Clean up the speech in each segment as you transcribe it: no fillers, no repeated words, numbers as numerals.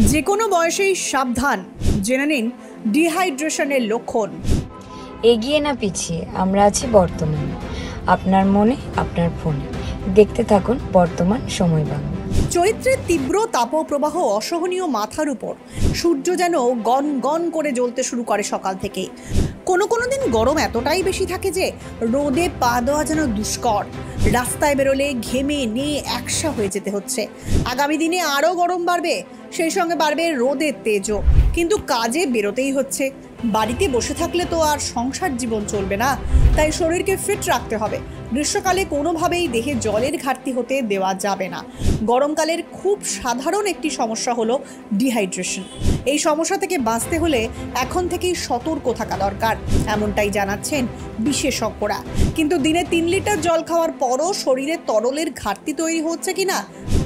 যে কোনো বয়সেই সাবধান, জেনে নিন ডিহাইড্রেশনের লক্ষণ। এগিয়ে না পিছিয়ে আমরা আছি বর্তমানে, আপনার মনে আপনার ফোনে। দেখতে থাকুন বর্তমান সময় বাংলা। চৈত্রের তীব্র তাপপ্রবাহ অসহনীয় মাথার উপর। সূর্য যেন গন গন করে জ্বলতে শুরু করে সকাল থেকে। কোনো কোনো দিন গরম এতটাই বেশি থাকে যে রোদে পা দেওয়া যেন দুষ্কর। রাস্তায় বেরোলে ঘেমে নিয়ে একসা হয়ে যেতে হচ্ছে। আগামী দিনে আরও গরম বাড়বে, সেই সঙ্গে বাড়বে রোদের তেজও। কিন্তু কাজে বেরোতেই হচ্ছে। বাড়িতে বসে থাকলে তো আর সংসার জীবন চলবে না, তাই শরীরকে ফিট রাখতে হবে। গ্রীষ্মকালে কোনোভাবেই দেহে জলের ঘাটতি হতে দেওয়া যাবে না। গরমকালের খুব সাধারণ একটি সমস্যা হলো ডিহাইড্রেশন। এই সমস্যা থেকে বাঁচতে হলে এখন থেকেই সতর্ক থাকা দরকার, এমনটাই জানাচ্ছেন বিশেষজ্ঞরা। কিন্তু দিনে 3 লিটার জল খাওয়ার পরও শরীরে তরলের ঘাটতি তৈরি হচ্ছে কিনা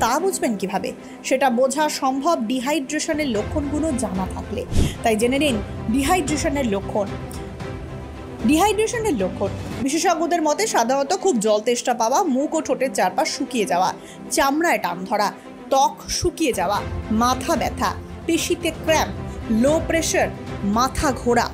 তা বুঝবেন কিভাবে? সেটা বোঝা সম্ভব ডিহাইড্রেশনের লক্ষণগুলো জানা থাকলে। তাই জেনে নিন ডিহাইড্রেশনের লক্ষণ। বিশেষজ্ঞদের মতে সাধারণত খুব জল তেষ্টা পাওয়া, মুখ ও ঠোঁটের চারপাশ শুকিয়ে যাওয়া, চামড়ায় টান ধরা, ত্বক শুকিয়ে যাওয়া, মাথা ব্যথা, পেশিতে ক্র্যাম্প, লো প্রেশার, মাথা ঘোরা,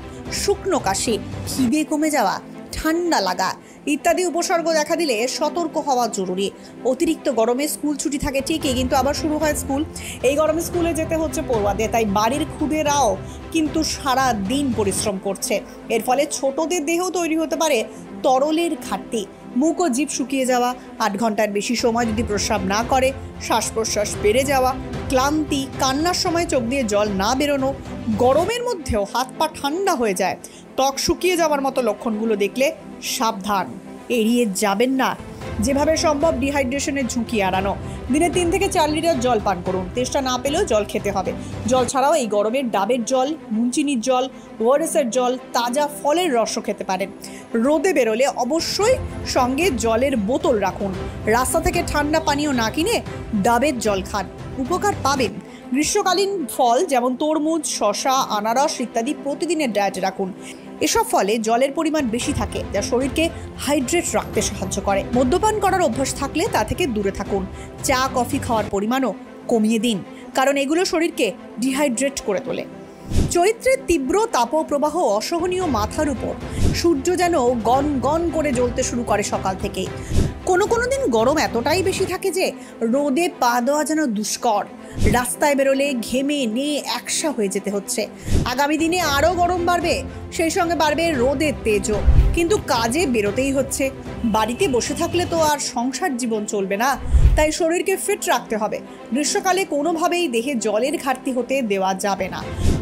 শুকনো কাশি, খিদে কমে যাওয়া, ঠান্ডা লাগা ইত্যাদি উপসর্গ দেখা দিলে সতর্ক হওয়া জরুরি। অতিরিক্ত গরমে স্কুল ছুটি থাকে ঠিকই, কিন্তু আবার শুরু হয় স্কুল। এই গরমে স্কুলে যেতে হচ্ছে পড়ুয়াদের, তাই বাড়ির খুদেরাও কিন্তু সারা দিন পরিশ্রম করছে। এর ফলে ছোটদের দেহেও তৈরি হতে পারে তরলের ঘাটতি। মুখ ও জিভ শুকিয়ে যাওয়া, 8 ঘন্টার বেশি সময় যদি প্রস্রাব না করে, শ্বাস প্রশ্বাস বেড়ে যাওয়া, ক্লান্তি, কান্নার সময় চোখ দিয়ে জল না বেরোনো, গরমের মধ্যেও হাত পা ঠান্ডা হয়ে যায়, ত্বক শুকিয়ে যাওয়ার মতো লক্ষণগুলো দেখলে সাবধান, এড়িয়ে যাবেন না। যেভাবে সম্ভব ডিহাইড্রেশনের ঝুঁকি এড়ানো। দিনে 3 থেকে 4 লিটার জল পান করুন। তেষ্টা না পেলেও জল খেতে হবে। জল ছাড়াও এই গরমে ডাবের জল, নুনচিনির জল, ওআরএসের জল, তাজা ফলের রসও খেতে পারেন। রোদে বেরোলে অবশ্যই সঙ্গে জলের বোতল রাখুন। রাস্তা থেকে ঠান্ডা পানীয় না কিনে ডাবের জল খান, উপকার পাবেন। গ্রীষ্মকালীন ফল যেমন তরমুজ, শসা, আনারস ইত্যাদি প্রতিদিনের ডায়েটে রাখুন। এসব ফলে জলের পরিমাণ বেশি থাকে, যা শরীরকে হাইড্রেট রাখতে সাহায্য করে। মদ্যপান করার অভ্যাস থাকলে তা থেকে দূরে থাকুন। চা কফি খাওয়ার পরিমাণও কমিয়ে দিন, কারণ এগুলো শরীরকে ডিহাইড্রেট করে তোলে। চৈত্রের তীব্র তাপপ্রবাহ অসহনীয় মাথার উপর। সূর্য যেন গন গন করে জ্বলতে শুরু করে সকাল থেকে। কোনো কোনো দিন গরম এতটাই বেশি থাকে যে রোদে পা দেওয়া যেন দুষ্কর। রাস্তায় বেরোলে ঘেমে নিয়ে একসা হয়ে যেতে হচ্ছে। আগামী দিনে আরও গরম বাড়বে, সেই সঙ্গে বাড়বে রোদের তেজও। কিন্তু কাজে বেরোতেই হচ্ছে। বাড়িতে বসে থাকলে তো আর সংসার জীবন চলবে না, তাই শরীরকে ফিট রাখতে হবে। গ্রীষ্মকালে কোনোভাবেই দেহে জলের ঘাটতি হতে দেওয়া যাবে না।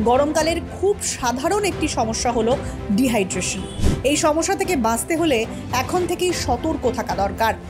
গরমকালের খুব সাধারণ একটি সমস্যা হলো ডিহাইড্রেশন। এই সমস্যা থেকে বাঁচতে হলে এখন থেকেই সতর্ক থাকা দরকার।